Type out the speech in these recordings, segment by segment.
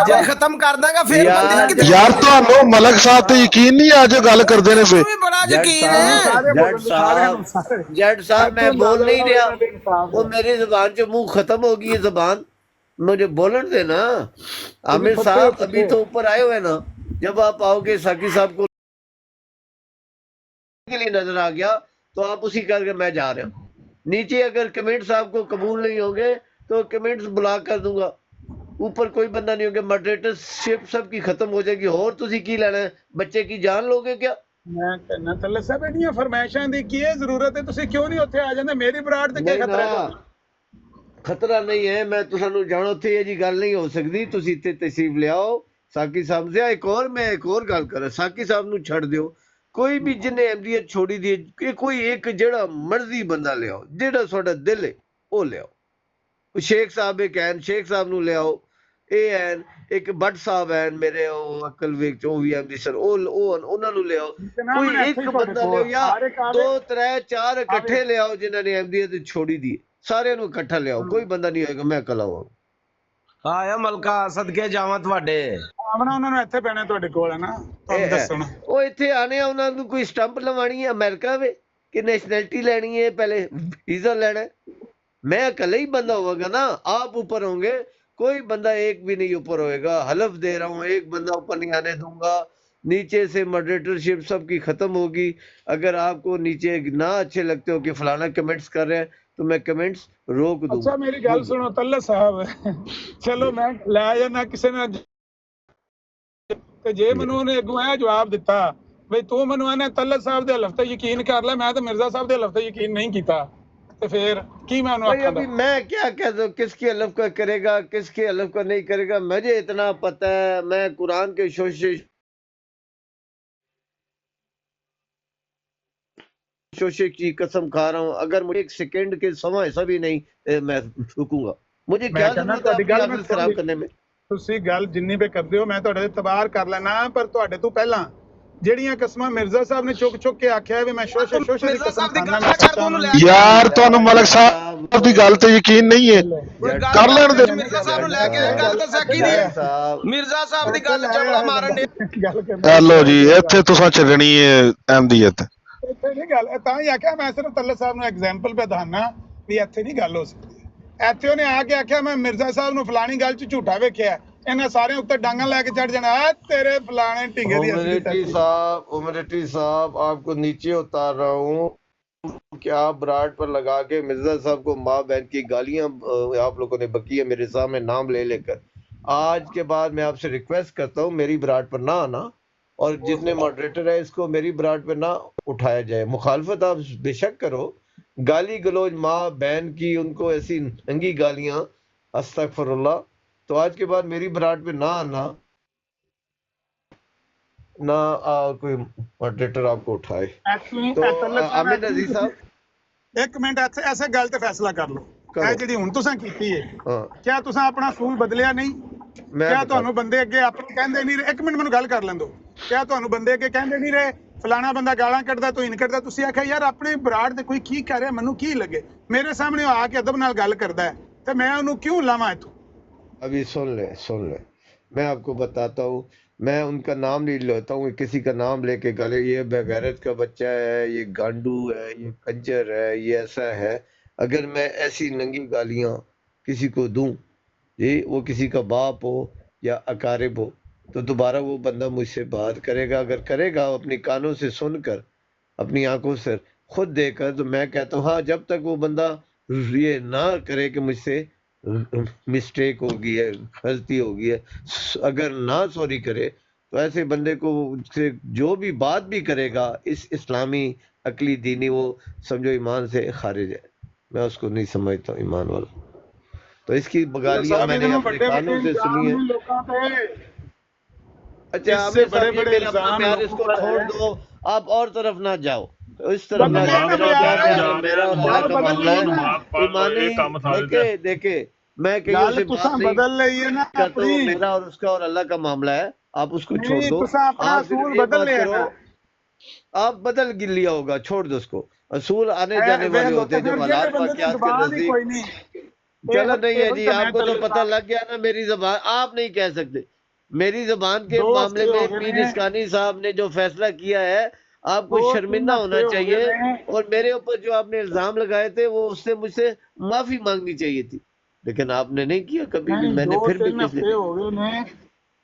جب ختم کر دے گا پھر بندے یار تانوں ملک صاحب تے یقین نہیں آ جو گل کردے نے پھر بھی بڑا یقین ہے جٹ صاحب میں بول نہیں رہا، وہ میری زبان سے منہ ختم ہوگی یہ زبان، مجھے بولن دے نا۔ عامر صاحب ابھی تو اوپر آئے ہوئے نا، جب آپ آؤ گے ساقی صاحب کو کے لیے نظر آ گیا تو آپ اسی کر کے میں جا رہا ہوں نیچے۔ اگر کمنٹس آپ کو قبول نہیں ہوں گے تو کمنٹس بلاک کر دوں گا، اوپر کوئی بندہ نہیں ہوگا، ماڈریٹر شپ سب کی ختم ہو جائے گی۔ اور تسی کی لینا ہے، بچے کی جان لوگے کیا؟ میں کہنا تلے صاحب ایڈیاں فرمائشاں دی کی ضرورت ہے، تسی کیوں نہیں اتھے آ جاندے؟ میری براڈ تے کیا خطرہ ہے؟ خطرہ نہیں ہے، میں تسانوں جانو تھے یہ جی گل نہیں ہو سکتی، تسی تے تشریف لے آؤ ساقی صاحب سے۔ ایک اور گل کر ساقی صاحب نو چھڑ دیو، کوئی بھی جن نے احمدیت چھوڑی دی کہ کوئی ایک جڑا مرضی بندہ لے آؤ، جڑا سوڈا دل ہے وہ لے آؤ۔ شیخ صاحب ایک ہیں، شیخ صاحب نو لے آؤ، اے ہیں ایک بٹ صاحب ہیں میرے عقل ویک جو بھی احمدی سر انہاں نو لے آؤ، کوئی ایک بندہ لے آؤ یا 2 3 4 اکٹھے لے آؤ جنہاں نے احمدیت چھوڑی دی، سارے نو اکٹھا لے آؤ، کوئی بندہ نہیں ہوئے گا میں کلا ہوں۔ آیا ملکہ صدقے جاواں تواڈے آونا انہوں نے ایتھے پینے تواڈے کول ہے نا، تانوں دسنا وہ ایتھے آنے انہاں نو کوئی سٹمپ لوانی ہے امریکہ وے کہ نیشنلٹی لینی ہے، پہلے ویزا لینا ہے۔ میں اکلے ہی بندہ ہوگا نا، آپ اوپر ہوں گے، کوئی بندہ ایک بھی نہیں اوپر ہوئے گا، حلف دے رہا ہوں ایک بندہ اوپر نہیں آنے دوں گا۔ نیچے سے ماڈریٹرشپ سب کی ختم ہوگی۔ اگر آپ کو نیچے نہ اچھے لگتے ہو کہ فلانا کمنٹس کر رہے ہیں تو میں کمنٹس روک دوں اچھا گا۔ میری گل سنو تلے صاحب، چلو میں لے جانا کسے نے تے جے منو نے اگوں اے جواب دتا بھئی تو منو نے تلے صاحب دے حلف تے یقین کر لے، میں تے مرزا صاحب دے حلف تے یقین نہیں کیتا، تے پھر کی میں انہوں بھائی آکھاں دا؟ ابھی میں کیا کہہ دوں کس کے حلف کا کرے گا کس کے حلف کا نہیں کرے گا، مجھے اتنا پتہ ہے میں قرآن کے شوشے کی قسم کھا رہا ہوں، اگر مجھے ایک سیکنڈ کے سوا حصہ بھی نہیں میں رکوں گا۔ مجھے میں کیا کہنا ضرورت ہے تہاڈی اپنی گل میں آفس خراب کرنے میں؟ تسی گل جنی پہ کردے ہو میں تہاڈے تے تبار کر لینا، پر تہاڈے تو پہلاں جیڑیاں قسماں مرزا صاحب نے چک چک کے آکھیا ہے میں شوشے دی مرزا قسم صاحب دی کھانا، گل میں نہ کر سچا دو انہوں لے نے کے یار تانوں ملک صاحب دی گل تے یقین نہیں ہے، کوئی گل کر لین دے۔ مرزا صاحب نو لے کے گل دسیا کی دی ہے مرزا صاحب دی گل جبڑا مارن دے گل کرنا چلو جی ایتھے تساں چلنی ہے احمدیت۔ ایتھے نہیں گل تاں ہی آکھیا میں صرف تلے صاحب نو ایگزامپل پہ دہانا بھی ایتھے نہیں گل ہو سکتی۔ ایتھے انہیں آ کے آکھیا میں مرزا صاحب نو فلانی گل چ جھوٹا ویکھیا، انہاں سارے اوتے ڈانگاں لے کے چڑھ جانا، اے تیرے فلانے ٹھنگے دی اصلی ہیومنٹی صاحب آپ کو نیچے اتار رہا ہوں کہ آپ براڈ پر لگا کے مرزا صاحب کو ماں بہن کی گالیاں آپ لوگوں نے بکی ہے میرے سامنے نام لے لے کر۔ آج کے بعد میں آپ سے ریکویسٹ کرتا ہوں میری براڈ پر نہ آنا، اور جتنے ماڈریٹر ہے اس کو میری براڈ پہ نہ اٹھایا جائے۔ مخالفت آپ بے شک کرو، گالی گلوچ ماں بہن کی ان کو ایسی ننگی گالیاں، استغفر اللہ، تو آج کے بعد میری براڈ پہ نہ آنا، نہ کوئی ماڈریٹر آپ کو اٹھائے۔ تو عامر عزیز صاحب ایک منٹ ایسے گل تے فیصلہ کر لو، اے جڑی ہن تساں کیتی ہے ہاں کیا تساں اپنا اصول بدلیا نہیں؟ میں کیا بتا تانوں بندے اگے اپنے کہندے نہیں رہے؟ ایک منٹ مینوں گل کر لین دو، کیا تانوں بندے اگے کہندے نہیں رہے فلانا بندہ گالاں کڈدا تو ان کڈدا، تسی آکھیا یار اپنے براڈ تے کوئی کی کہہ رہا مینوں کی لگے، میرے سامنے آ کے ادب نال گل کردا ہے تے میں انہوں کیوں لاواں ایتھوں؟ ابھی سن لیں میں آپ کو بتاتا ہوں، میں ان کا نام نہیں لیتا ہوں، کسی کا نام لے کے گلے یہ بغیرت کا بچہ ہے، یہ گانڈو ہے، یہ کنجر ہے، یہ ایسا ہے۔ اگر میں ایسی ننگی گالیاں کسی کو دوں، جی وہ کسی کا باپ ہو یا اقارب ہو، تو دوبارہ وہ بندہ مجھ سے بات کرے گا، اگر کرے گا اپنی کانوں سے سن کر اپنی آنکھوں سے خود دیکھ کر، تو میں کہتا ہوں ہاں جب تک وہ بندہ یہ نہ کرے کہ مجھ سے مسٹیک ہوگی ہے، غلطی ہوگی ہے، اگر نہ سوری کرے تو ایسے بندے کو سے جو بھی بات بھی کرے گا اس اسلامی عقلی دینی، وہ سمجھو ایمان سے خارج ہے، میں اس کو نہیں سمجھتا ہوں ایمان والا۔ تو اس کی بگالیاں میں نے اپنے کانوں سے سنی ہے۔ اچھا عامر صاحب یہ میرا اپنا پیار اس کو چھوڑ دو، آپ اور طرف نہ جاؤ، اس طرف نہ جاؤ، میرا میرا اور اللہ کا معاملہ ہے ایمانی۔ دیکھے میں کئیوں سے بات نہیں بدل لئی ہے نا کرتا ہوں، اپنی، میرا اور اس کا اور اللہ کا معاملہ ہے، آپ اس کو چھوڑ نہیں دو۔ تساں اپنا آپ اصول صرف یہ بدل بات لیا کرو، نا، آپ بدل گر لیا ہوگا، چھوڑ دو اس کو، اصول آنے جانے والے ہوتے ہیں جب حالات واقعات کے زبان ہی نزدیک۔ کوئی نہیں، چلو نہیں ہے جی، میں آپ کو تو طلت پتہ صاحب لگ گیا نا میری زبان، آپ نہیں کہہ سکتے میری زبان کے دو معاملے ہفتے میں ہو گئے پیر نے اسکانی صاحب نے جو فیصلہ کیا ہے آپ کو دو تین شرمندہ ہونا ہفتے ہو چاہیے، گئے نے اور میرے اوپر جو آپ نے الزام لگائے تھے وہ اس سے مجھ سے معافی مانگنی چاہیے تھی، لیکن آپ نے نہیں کیا کبھی بھی، نہیں میں نے دو پھر بھی تین کس لیے ہفتے ہو گئے نے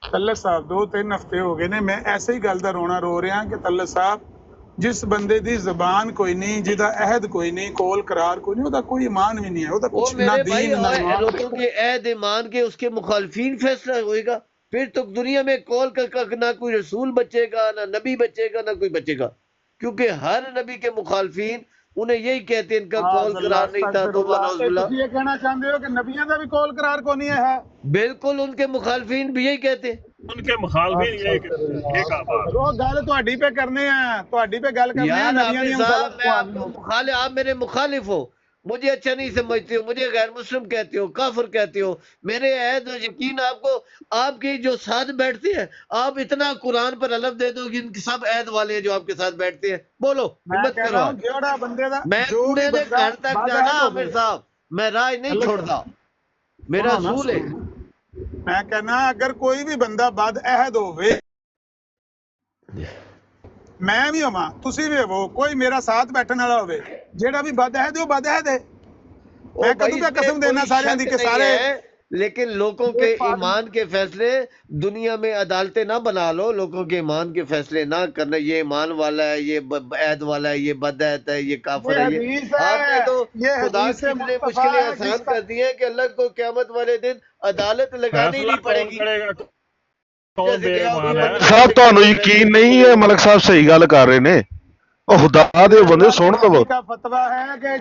طلت صاحب 2-3 ہفتے ہو گئے نے میں ایسے ہی گل دا رونا رو رہا کہ طلت صاحب جس بندے دی زبان کوئی نہیں، جہدا عہد کوئی نہیں، کول قرار کوئی نہیں، وہ کوئی ایمان بھی نہیں ہے، وہ وہ کچھ نہ میرے بھائی دین نہ ایمان۔ لوگوں کے عہد ایمان کے اس کے مخالفین فیصلہ ہوئے گا، پھر تو دنیا میں کول کا نہ کوئی رسول بچے گا، نہ نبی بچے گا، نہ کوئی بچے گا، کیونکہ ہر نبی کے مخالفین انہیں یہی کہتے ہیں ان کا کول معاذ اللہ قرار نہیں تھا، استغفر توبہ اللہ۔ نعوذ اے باللہ۔ تسی یہ کہنا چاہتے ہو کہ نبیوں کا بھی کول قرار کو نہیں ہے؟ بالکل ان کے مخالفین بھی یہی کہتے ہیں۔ ان کے مخالفین یہی استغفر کہتے ہیں، اللہ یہ کہا بات۔ استغفر وہ گل تہاڈی پہ کرنے ہیں، تہاڈی پہ گل کرنے ہیں، یار نبیوں عامر دی صاحب مخالفت میں کو آپ آنے کو ہو۔ مخالف، آپ میرے مخالف ہو، مجھے اچھا نہیں سمجھتے ہو، مجھے غیر مسلم کہتے ہو، کافر کہتے ہو، میرے عہد و یقین آپ کو، آپ کے جو ساتھ بیٹھتے ہیں، آپ اتنا قرآن پر علف دے دو کہ ان کے سب عہد والے ہیں جو آپ کے ساتھ بیٹھتے ہیں، بولو میں ہمت کہہ کرو رہا ہوں آج۔ جیڑا بندے دا میں جو بھی کوڑے نے بندہ گھر تک بد جانا عہد عامر ہوے، صاحب، میں راہ نہیں اللہ چھوڑتا، میرا سنو نا اصول ہے۔ سنو، میں کہنا اگر کوئی بھی بندہ بد عہد ہوے، میں بھی ہواں تسی بھی ہو، کوئی میرا ساتھ بیٹھنے والا ہوے، جیڑا بھی بد عہد ہے وہ بد عہد ہے۔ او میں بھائی کدوں اس پہ میں قسم دینا کوئی سارے دی شک کہ نہیں سارے ہے، لیکن لوگوں کے ایک پاک ایمان کے فیصلے دنیا میں عدالتیں نہ بنا لو، لوگوں کے ایمان کے فیصلے نہ کرنا، یہ ایمان والا ہے، یہ عہد والا ہے، یہ بد عہد ہے، یہ کافر یہ ہے، حدیث آپ نے ہے، تو یہ خدا حدیث کی اتنے مصطفیٰ مشکلیں ہے جس آسان کا کر دی ہیں کہ اللہ کو قیامت والے دن عدالت لگانی فیصلہ نہیں پڑے کون گی، کرے گا؟ کون جیسے بے کہ آپ ایمان ہے؟ بندے صاحب ایسے ਤੁਹਾਨੂੰ کرتے فیصلے ਯਕੀਨ جو ਨਹੀਂ برے ਹੈ ہوتے ਮਲਕ ہیں۔ ਸਾਹਿਬ ਸਹੀ ਗੱਲ ਕਰ ਰਹੇ ਨੇ ਉਹ ਖੁਦਾ ਦੇ یہ ਬੰਦੇ اللہ کے ਸੁਣ نبی ਲਵੋ کا فتویٰ ہے کہ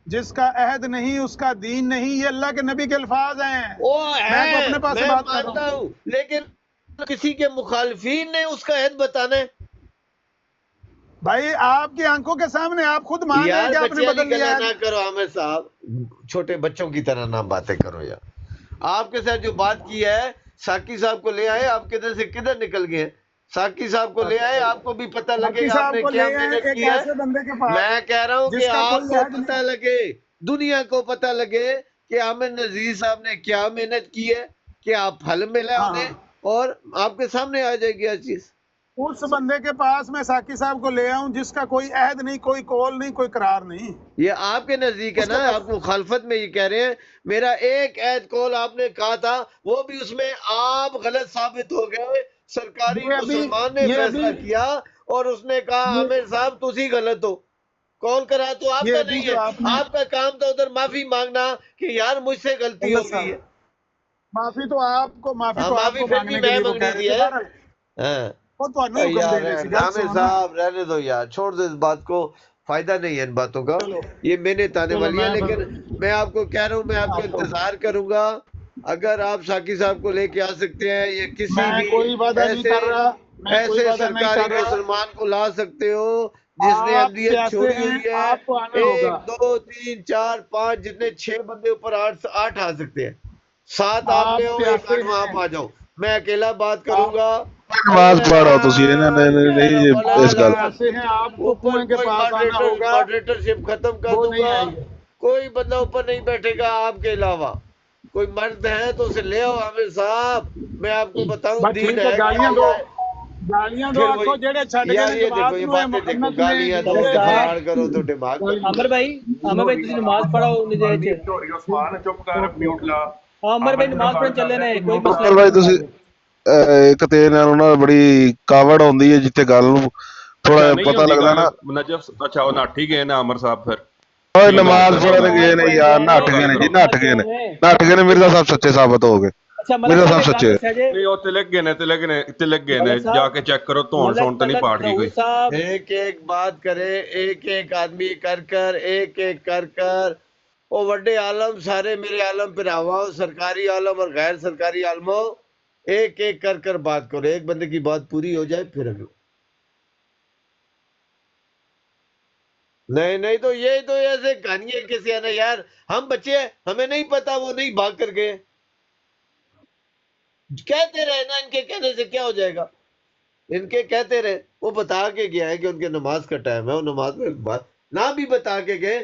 جس کا عہد نہیں اس کا دین نہیں، یہ اللہ کے نبی کے الفاظ ہیں، وہ میں تو ہے، اپنے پاس سے میں بات کر رہا مانتا ہوں۔ ہوں، لیکن کسی کے مخالفین نے اس کا عہد بتانا ہے۔ بھائی آپ کی آنکھوں کے سامنے آپ خود مان رہے ہیں یار کہ آپ نے بچے والی بدل لیا گلا ہے۔ نہ کرو عامر صاحب، چھوٹے بچوں کی طرح نہ باتیں کرو یار۔ آپ کے ساتھ جو بات کی ہے، ساکی صاحب کو لے آئے، آپ کدھر سے کدھر نکل گئے ہیں؟ ساکی صاحب کو لے آئے، آپ کو بھی پتہ لگے باقی گا آپ صاحب نے کو کیا لے آئے محنت ایک کی ہے۔ ایسے بندے کے پاس میں کہہ رہا ہوں کہ جس کا آپ کوئی کو عہد پتہ نہیں۔ لگے، دنیا کو پتہ لگے کہ عامر نذیر صاحب نے کیا محنت کی ہے، کیا پھل ملا ہاں انہیں، اور آپ کے سامنے آ جائے گی ہر چیز۔ اس بندے کے پاس میں ساکی صاحب کو لے آؤں جس کا کوئی عہد نہیں، کوئی کول نہیں، کوئی قرار نہیں، یہ آپ کے نزدیک ہے اس نا، کے پاس آپ مخالفت میں یہ کہہ رہے ہیں، میرا ایک عہد کول آپ نے کہا تھا، وہ بھی اس میں آپ غلط ثابت ہو گئے، سرکاری مسلمان نے یہ ابھی فیصلہ کیا اور اس نے کہا عامر صاحب تسی غلط ہو، کال کرا تو آپ یہ کا ابھی نہیں جو ہے، آپ نے آپ کا کام تو ادھر معافی مانگنا کہ یار مجھ سے غلطی اللہ ہو گئی ہے۔ صاحب معافی تو ہاں آپ معافی کو پھر بھی مانگنے کے میں لیے وہ منگنی کہہ رہے تھی تھے، ہے۔ بہرحال ہاں وہ تو حکم یار دے رہے سی، گل عامر سنو نا۔ صاحب رہنے دو یار، چھوڑ دو اس بات کو، فائدہ نہیں ہے ان باتوں کا، چلو یہ محنت آنے چلو والی ہے، لیکن میں آپ کو کہہ رہا ہوں، میں آپ کا انتظار کروں گا، اگر آپ ساکی صاحب کو لے کے آ سکتے ہیں، یا کسی میں بھی کوئی وعدہ نہیں ایسے کر رہا، میں کوئی ایسے وعدہ نہیں سرکاری کر رہا، مسلمان کو لا سکتے ہو جس نے آپ اہلیت پیاسے چھوڑی ہیں، ہوئی ہے، آپ کو آنا ہوگا۔ 1 2 3 4 5 جتنے 6 بندے اوپر 8 آ سکتے ہیں، 7 آپ آپ میں ہو، 1 پیاسے 8واں آپ ہیں، آ جاؤ، میں اکیلا بات کروں آپ گا۔ نماز پڑھو تسی ਇਹਨਾਂ ਨੇ نہیں آپ اس گل پیاسے ہیں، آپ کو اوپر کنویں کے کوئی پاس آنا ہوگا، ماڈریٹرشپ ختم کر وہ دوں نہیں گا، آئیں گے۔ کوئی بندہ اوپر نہیں بیٹھے گا آپ کے علاوہ، کوئی مرد ہے تو اسے لے آؤ عامر صاحب، میں آپ کو بتاؤں بس دین ٹھیک ہے، ہے کہ گالیاں نہیں دو، ہے۔ گالیاں دو، پھر وہی آکھو جڑے چھڈ گئے یار نے یہ دیکھو، جماعت یہ نو، باتیں دیکھو، محمد نے گالیاں دو، طلت جڑے صاحب، فلاڑ کرو تو دماغ میں عمر بھائی تسی نماز پڑھو انہی دیر چ عثمان چپ کر، میوٹ لا۔ عمر بھائی نماز پڑھن ਚੱਲੇ ਨੇ ਕੋਈ ਮਸਲਾ ਅਕਲ ਨਹੀਂ ਭਾਈ ਨਮਾਜ਼ ਤੁਸੀਂ ਦਾ। ਇੱਕ ਤੇ ਨਾਲ ਉਹਨਾਂ ਨਾਲ ਬੜੀ ਕਾਵੜ ਆਉਂਦੀ ਹੈ ਜਿੱਥੇ ਗੱਲ ਨੂੰ ਥੋੜਾ ਅੱਛਾ ਜਿਹਾ ਨਹੀਂ ਪਤਾ ਹੁੰਦੀ ਲੱਗਦਾ ਗੱਲ ਨਾ ਨਜਫ, ਅੱਛਾ ਉਹ ਨੱਠ ਹੀ ਗਏ ਨੇ ਅਮਰ ਸਾਹਿਬ ਫਿਰ ਓਏ ਕੀ ਗੱਲ ਨਮਾਜ਼ ਕਰੋ ਪੜਨ ਗੱਲ, ਗਏ ਨੇ ਪੜ੍ਹਨ ਯਾਰ ਗਏ ਨੱਠ ਕਰੋ ਗਏ ਗੱਲ ਨੇ ਜੀ ਕਰੋ। ਨੱਠ ਗਏ ਨੇ ਮਿਰਜ਼ਾ ਸਾਹਿਬ ਸੱਚੇ ਸਾਬਤ ਹੋ ਗਏ ਅੱਛਾ ਮਲਕ ਮਿਰਜ਼ਾ ਸਾਹਿਬ ਸਾਹਿਬ ਇੱਕ ਗੱਲ ਸੱਚੇ ਦੱਸਿਆ ਜੇ ਨਹੀਂ ਉਹ ਤਿਲਕ ਗਏ ਨੇ ਮਲਕ ਜਾ ਸਾਹਿਬ ਕੇ ਚੈੱਕ ਕਰੋ, ਧੌਣ ਸੌਣ ਤਾਂ ਨਹੀਂ ਪਾੜ ਗਈ ਰਊਲ ਕੋਈ। ਸਾਹਿਬ ایک ایک بات کرے، ایک ایک آدمی کر کر، ایک ایک کر کر، وہ وڈے عالم سارے میرے عالم پہ رہواؤ، سرکاری عالم اور غیر سرکاری عالموں، ایک ایک کر کر بات کرو، ایک بندے کی بات پوری ہو جائے پھر اگلے۔ نہیں تو یہ تو ایسے کہانی ہے کسی ہے نا یار، ہم بچے ہیں، ہمیں نہیں پتا، وہ نہیں بھاگ کر گئے، کہتے رہے نا، ان کے کہنے سے کیا ہو جائے گا، ان کے کہتے رہے، وہ بتا کے گیا ہے کہ ان کے نماز کا ٹائم ہے، وہ نماز میں بات نہ بھی بتا کے گئے،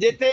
ਜਿੱਥੇ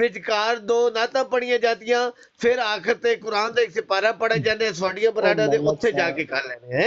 ਵਿਚਕਾਰ ਦੋ ਨਾਤਾਂ ਪੜੀਆਂ ਜਾਂਦੀਆਂ ਫਿਰ ਆਖਰ ਤੇ ਕੁਰਾਨ ਦਾ ਇੱਕ ਸਿਪਾਰਾ ਪੜ੍ਹੇ ਜਾਂਦੇ ਸਵਾਡੀਆਂ ਬਰਾੜਾ ਦੇ ਉੱਥੇ ਜਾ ਕੇ ਕਰ ਲੈਣੇ ਹੈ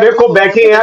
ਵੇਖੋ ਬੈਠੇ ਆ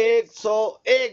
1101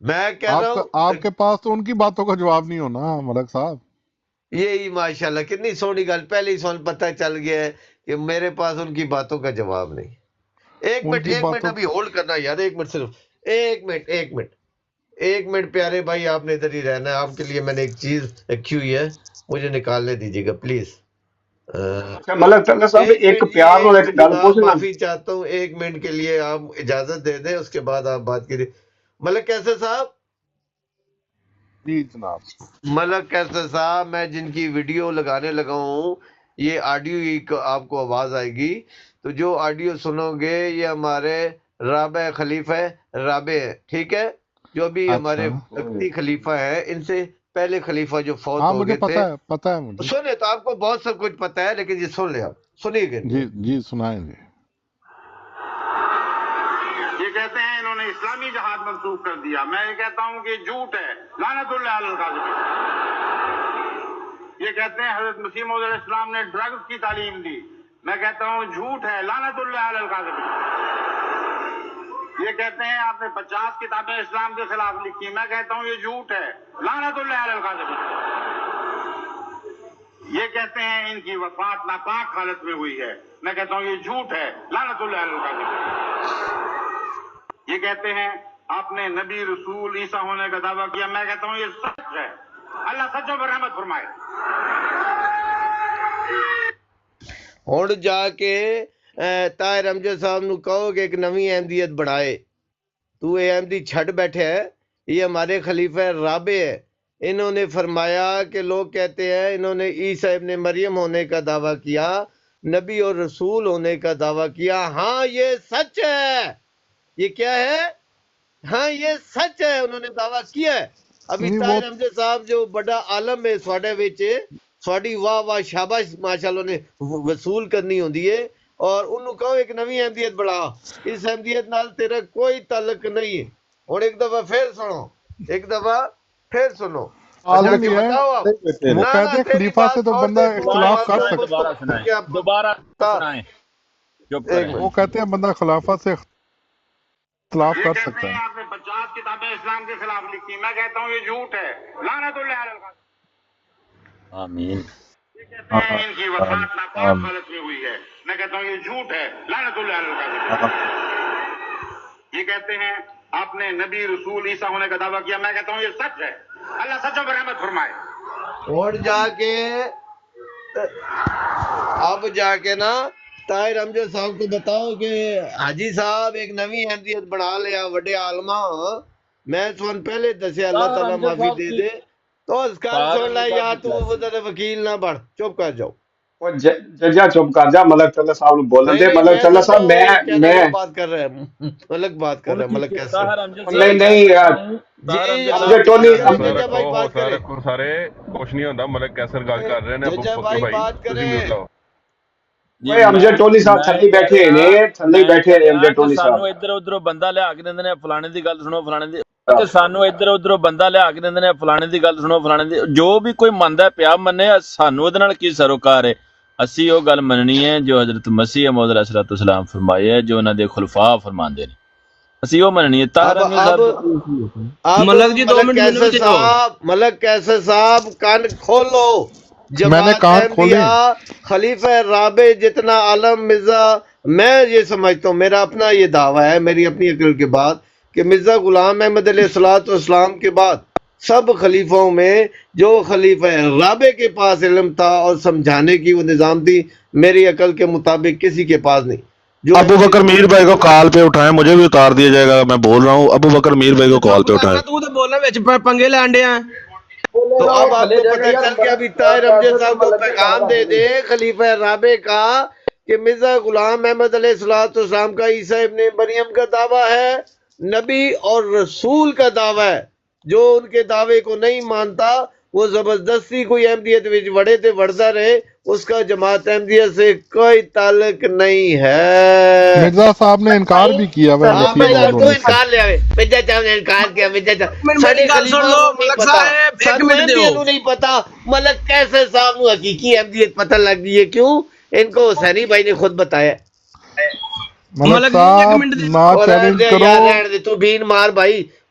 میں کہہ رہا ہوں آپ کے پاس تو ان کی باتوں کا جواب نہیں ہونا ملک صاحب. یہی ماشاءاللہ کتنی سونی گل پہلے ہی سن پتہ چل گیا ہے کہ میرے پاس ان کی باتوں کا جواب نہیں. ایک منٹ ابھی ہولڈ کرنا یار, ایک منٹ صرف, ایک منٹ پیارے بھائی, آپ نے ادھر ہی رہنا ہے. آپ کے لیے میں نے ایک چیز رکھی ہوئی ہے, مجھے نکالنے دیجیے گا پلیز. ملک تلہ صاحب ایک پیار اور ایک گل پوچھنا. معافی چاہتا ہوں, ایک منٹ کے لیے آپ اجازت دے دیں, اس کے بعد آپ بات کیجیے. ملک کیسر صاحب, جی جناب. ملک کیسر صاحب, میں جن کی ویڈیو لگانے لگا ہوں, یہ آڈیو آپ کو آواز آئے گی, تو جو آڈیو سنو گے یہ ہمارے رابع خلیفہ رابع ہے, ٹھیک ہے, جو بھی ہمارے وقتی خلیفہ ہیں, ان سے پہلے خلیفہ جو فوت ہو گئے تھے. پتہ ہے مجھے. سنیں تو آپ کو بہت سب کچھ پتہ ہے, لیکن یہ سن لیں, آپ سنیے گے. جی سنائیں گے. یہ کہتے ہیں انہوں نے اسلامی جہاد منسوخ کر دیا. میں یہ کہتا ہوں کہ جھوٹ ہے, لعنت اللہ علی الکاذبین. یہ کہتے ہیں حضرت مسیح موعود علیہ السلام نے ڈرگز کی تعلیم دی. میں کہتا ہوں جھوٹ ہے, لعنت اللہ علی الکاذبین. یہ کہتے ہیں آپ نے 50 کتابیں اسلام کے خلاف لکھی. میں کہتا ہوں یہ جھوٹ ہے, لعنت اللہ علی الکاذبین. یہ کہتے ہیں ان کی وفات ناپاک حالت میں ہوئی ہے. میں کہتا ہوں یہ جھوٹ ہے, لعنت اللہ علی الکاذبین. یہ کہتے ہیں آپ نے نبی رسول عیسیٰ ہونے کا دعویٰ کیا. میں کہتا ہوں یہ سچ ہے, اللہ سچوں پر رحمت فرمائے. ہن جا کے طاہر امجد صاحب نو کہو کہ ایک نویں احمدیت بڑھائے. تو اے احمدی چھڈ بیٹھے ہے, یہ ہمارے خلیفہ رابع ہے. انہوں نے فرمایا کہ لوگ کہتے ہیں انہوں نے عیسیٰ ابن مریم ہونے کا دعویٰ کیا, نبی اور رسول ہونے کا دعویٰ کیا. ہاں یہ سچ ہے. یہ کیا ہے؟ ہاں یہ سچ ہے, انہوں نے دعویٰ کیا ہے. ابھی طاہر امجد صاحب جو بڑا عالم ہے سواڈے وچ, سواڈی واہ واہ شاباش ماشاءاللہ نے وصول کرنی ہوندی ہے, اور انہوں کہو ایک نویں احمدیت بڑھا. اس احمدیت نال تیرا کوئی تعلق نہیں ہے. اور ایک دفعہ پھر سنو, ایک دفعہ پھر سنو. وہ کہتے ہیں خلیفہ سے تو بندہ اختلاف کر سکتا ہے. دوبارہ سنائیں. وہ کہتے ہیں بندہ خلافہ سے اختلاف کر سکتا ہے. آپ نے 50 کتابیں اسلام کے خلاف لکھی. میں کہتا ہوں یہ جھوٹ ہے, لعنت اللہ علی الکاذبین. آمین. یہ کہتے ہیں ان کی وفات ناپاک حالت میں ہوئی ہے. میں کہتا ہوں یہ جھوٹ ہے, لعنت اللہ علی الکاذبین. یہ کہتے ہیں آپ نے نبی رسول عیسیٰ ہونے کا دعویٰ کیا. میں کہتا ہوں یہ سچ ہے, اللہ سچوں پر رحمت فرمائے. اور جا کے نا طاہر امجد صاحب کو بتاؤ کہ حاجی صاحب ایک نویں احمدیت بنا لیا, وڈے عالمہ. میں سن پہلے دسیا, اللہ تعالیٰ معافی دے دے. تو اس کا سن لے, یا تو وکیل نہ بڑھ, چپ کر جاؤ. ججا چپ کر جا, ملک تلہ صاحب نو بولن دے. ملک تلہ صاحب میں بات کر رہا ہے, ملک بات کر رہا ہے, ملک کیسے نہیں یار امجد ٹونی سارے کچھ نہیں ہوتا. ملک کیسر گل کر رہے ہیں بات کریں. امجد ٹونی صاحب تھلے بیٹھے نے, تھلے بیٹھے نے امجد ٹونی صاحب. سانو ادھر ادھر بندہ لیا کے دیندے نے, فلانے دی گل سنو, فلانے دی. سانو ادھر ادھر بندہ لیا کے دیندے نے, فلانے دی گل سنو, فلانے دی. جو بھی کوئی مندا پیا مننے, سانو ادھر نال کی سروکار ہے. اسی وہ گل مننی ہے جو حضرت مسیح موعود علیہ السلام فرمائے ہے, جو انہاں دے خلفاء فرماندے نے. اسی وہ مننی ہے. ملک کیسر صاحب کان کھولو. میں نے کان کھولے. خلیفہ رابع جتنا عالم مرزا, میں یہ سمجھتا ہوں, میرا اپنا یہ دعویٰ ہے, میری اپنی عقل کے بعد, کہ مرزا غلام احمد علیہ السلام کے بعد سب خلیفوں میں جو خلیفہ رابع کے پاس علم تھا اور سمجھانے کی وہ نظام تھی, میری عقل کے مطابق کسی کے پاس نہیں. جو ابو بکر میر بھائی کو کال پہ اٹھائیں, مجھے بھی اتار دیا جائے گا. میں بول رہا ہوں ابو بکر میر بھائی کو کال پہ اٹھائیں. تو بولنا وچ پنگے لانڈے ہیں. تو اب آپ کو پتہ چل گیا. ابھی طاہر امجد صاحب کو پیغام دے دے خلیفہ رابع کا کہ مرزا غلام احمد علیہ السلام کا عیسیٰ ابن مریم کا دعویٰ ہے, نبی اور رسول کا دعویٰ ہے. جو ان کے دعوے کو نہیں مانتا وہ زبردستی کوئی احمدیت وڑے تھے وڑتا رہے, اس کا جماعت احمدیت سے کوئی تعلق نہیں ہے. مرزا صاحب نے انکار بھی کیا. نہیں پتا ملک کیسے صاحب نو حقیقی احمدیت پتہ لگ گئی ہے. کیوں؟ ان کو حسینی بھائی نے خود بتایا. ملک صاحب نہ چیلنج کرو. تو بین مار بھائی,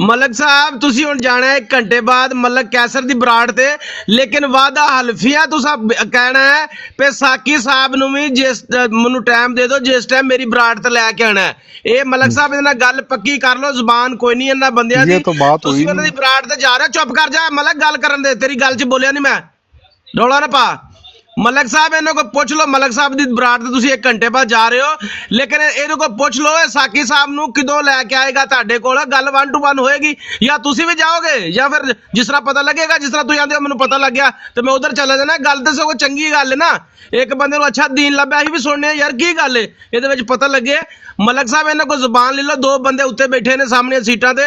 ਮਲਕ ਸਾਹਿਬ ਤੁਸੀਂ ਹੁਣ ਜਾਣਾ ਹੈ 1 ਘੰਟੇ ਬਾਅਦ ਮਲਕ ਕੈਸਰ ਦੀ ਬਰਾੜ ਤੇ, ਲੇਕਿਨ ਵਾਦਾ ਹਲਫੀਆ ਤੁਸੀਂ ਕਹਿਣਾ ਹੈ ਕਿ ਸਾਕੀ ਸਾਹਿਬ ਨੂੰ ਵੀ ਜਿਸ ਮੈਨੂੰ ਟਾਈਮ ਦੇ ਦਿਓ ਜਿਸ ਟਾਈਮ ਮੇਰੀ ਬਰਾੜ ਤੇ ਲੈ ਕੇ ਆਣਾ ਹੈ। ਇਹ ਮਲਕ ਸਾਹਿਬ ਇਹਦੇ ਨਾਲ ਗੱਲ ਪੱਕੀ ਕਰ ਲਓ, ਜ਼ੁਬਾਨ ਕੋਈ ਨਹੀਂ ਇਹਨਾਂ ਬੰਦਿਆਂ ਦੀ। ਤੁਸੀਂ ਉਹਨਾਂ ਦੀ ਬਰਾੜ ਤੇ ਜਾ ਰਹੇ, ਚੁੱਪ ਕਰ ਜਾ ਮਲਕ, ਗੱਲ ਕਰਨ ਦੇ, ਤੇਰੀ ਗੱਲ 'ਚ ਬੋਲਿਆ ਨਹੀਂ ਮੈਂ, ਰੌਲਾ ਨਾ ਪਾ। ਮਲਕ ਸਾਹਿਬ ਇਹਨਾਂ ਕੋਲ ਪੁੱਛ ਲਓ, ਮਲਕ ਸਾਹਿਬ ਦੀ ਬਰਾੜ ਤੇ ਤੁਸੀਂ 1 ਘੰਟੇ ਬਾਅਦ ਜਾ ਰਹੇ ਹੋ, ਲੇਕਿਨ ਇਹਨੂੰ ਕੋਲ ਪੁੱਛ ਲਓ ਇਹ ਸਾਕੀ ਸਾਹਿਬ ਨੂੰ ਕਿਦੋਂ ਲੈ ਕੇ ਆਏਗਾ ਤੁਹਾਡੇ ਕੋਲ, ਗੱਲ 1 to 1 ਹੋਏਗੀ, ਜਾਂ ਤੁਸੀਂ ਵੀ ਜਾਓਗੇ ਜਾਂ ਫਿਰ ਜਿਸ ਤਰ੍ਹਾਂ ਪਤਾ ਲੱਗੇਗਾ, ਜਿਸ ਤਰ੍ਹਾਂ ਤੁਸੀਂ ਆਂਦੇ ਹੋ ਮੈਨੂੰ ਪਤਾ ਲੱਗ ਗਿਆ ਤੇ ਮੈਂ ਉਧਰ ਚਲਾ ਜਾਣਾ। ਗੱਲ ਤੇ ਸਗੋਂ ਚੰਗੀ ਗੱਲ ਹੈ ਨਾ, ਇੱਕ ਬੰਦੇ ਨੂੰ ਅੱਛਾ ਦੀਨ ਲੱਭਿਆ, ਅਸੀਂ ਵੀ ਸੁਣਨੇ ਯਾਰ ਕੀ ਗੱਲ ਹੈ ਇਹਦੇ ਵਿੱਚ ਪਤਾ ਲੱਗੇ। ਮਲਕ ਸਾਹਿਬ ਇਹਨਾਂ ਕੋਲ ਜ਼ੁਬਾਨ ਲੈ ਲਓ, 2 ਬੰਦੇ ਉੱਤੇ ਬੈਠੇ ਨੇ ਸਾਹਮਣੇ ਸੀਟਾਂ ਤੇ,